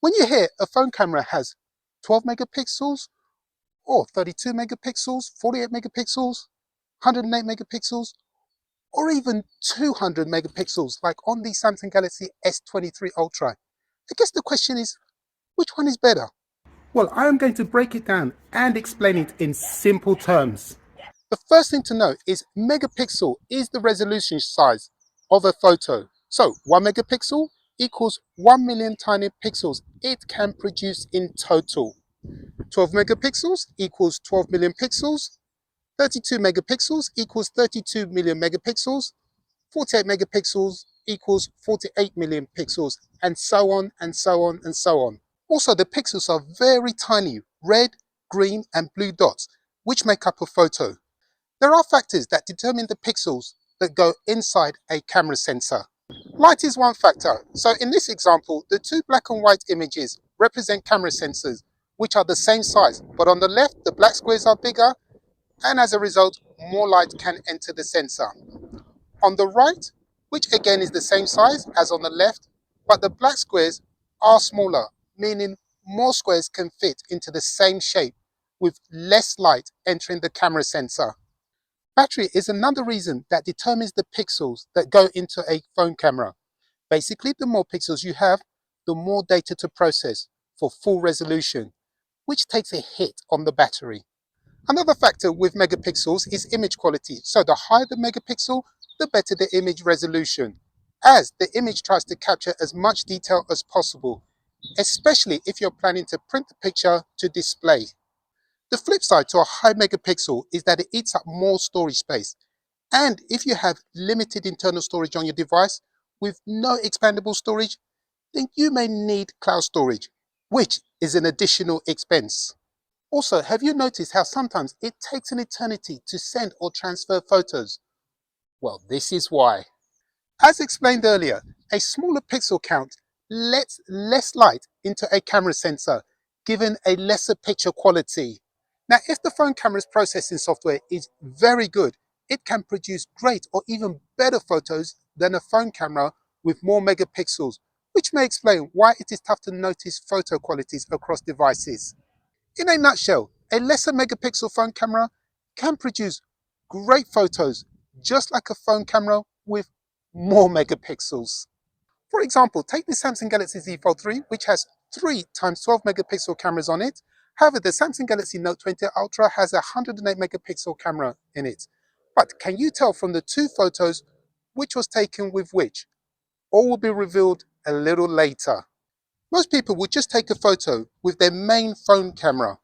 When you hear a phone camera has 12 megapixels or 32 megapixels, 48 megapixels, 108 megapixels, or even 200 megapixels like on the Samsung Galaxy S23 Ultra, I guess the question is, which one is better? Well, I am going to break it down and explain it in simple terms. The first thing to know is megapixel is the resolution size of a photo. So 1 megapixel equals 1 million tiny pixels it can produce in total. 12 megapixels equals 12 million pixels. 32 megapixels equals 32 million megapixels. 48 megapixels equals 48 million pixels, and so on and so on and so on. Also, the pixels are very tiny, red, green and blue dots, which make up a photo. There are factors that determine the pixels that go inside a camera sensor. Light is one factor. So in this example, the two black and white images represent camera sensors, which are the same size, but on the left, the black squares are bigger, and as a result, more light can enter the sensor. On the right, which again is the same size as on the left, but the black squares are smaller, meaning more squares can fit into the same shape with less light entering the camera sensor. Battery is another reason that determines the pixels that go into a phone camera. Basically, the more pixels you have, the more data to process for full resolution, which takes a hit on the battery. Another factor with megapixels is image quality. So the higher the megapixel, the better the image resolution, as the image tries to capture as much detail as possible, especially if you're planning to print the picture to display. The flip side to a high megapixel is that it eats up more storage space. And if you have limited internal storage on your device with no expandable storage, then you may need cloud storage, which is an additional expense. Also, have you noticed how sometimes it takes an eternity to send or transfer photos? Well, this is why. As explained earlier, a smaller pixel count lets less light into a camera sensor, giving a lesser picture quality. Now, if the phone camera's processing software is very good, it can produce great or even better photos than a phone camera with more megapixels, which may explain why it is tough to notice photo qualities across devices. In a nutshell, a lesser megapixel phone camera can produce great photos, just like a phone camera with more megapixels. For example, take the Samsung Galaxy Z Fold 3, which has 3 times 12 megapixel cameras on it. However, the Samsung Galaxy Note 20 Ultra has a 108 megapixel camera in it. But can you tell from the two photos which was taken with which? All will be revealed a little later. Most people would just take a photo with their main phone camera,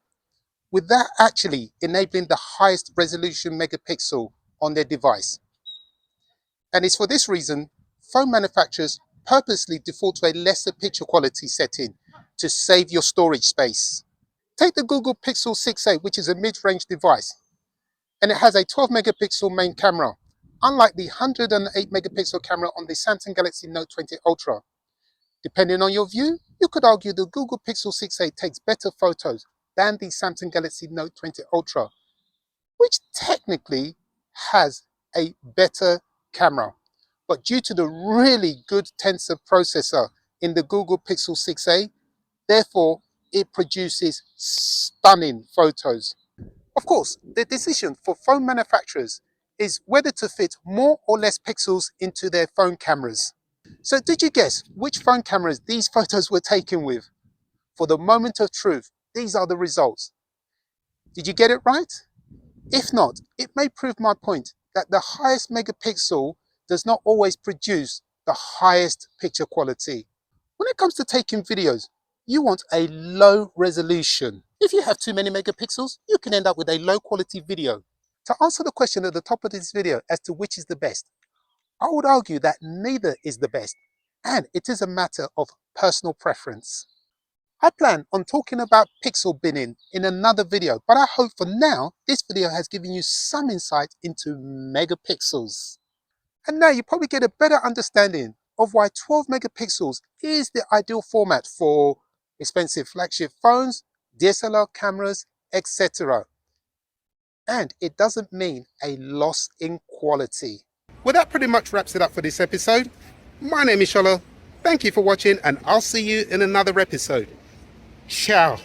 with that actually enabling the highest resolution megapixel on their device. And it's for this reason phone manufacturers purposely default to a lesser picture quality setting to save your storage space. Take the Google Pixel 6a, which is a mid-range device, and it has a 12 megapixel main camera, unlike the 108 megapixel camera on the Samsung Galaxy Note 20 Ultra. Depending on your view, you could argue the Google Pixel 6a takes better photos than the Samsung Galaxy Note 20 Ultra, which technically has a better camera. But due to the really good tensor processor in the Google Pixel 6a, therefore it produces stunning photos. Of course, the decision for phone manufacturers is whether to fit more or less pixels into their phone cameras. So did you guess which phone cameras these photos were taken with? For the moment of truth, these are the results. Did you get it right? If not, it may prove my point that the highest megapixel does not always produce the highest picture quality. When it comes to taking videos, you want a low resolution. If you have too many megapixels, you can end up with a low quality video. To answer the question at the top of this video as to which is the best, I would argue that neither is the best, and it is a matter of personal preference. I plan on talking about pixel binning in another video, but I hope for now this video has given you some insight into megapixels. And now you probably get a better understanding of why 12 megapixels is the ideal format for expensive flagship phones, DSLR cameras, etc. And it doesn't mean a loss in quality. Well, that pretty much wraps it up for this episode. My name is Shola. Thank you for watching, and I'll see you in another episode. Ciao.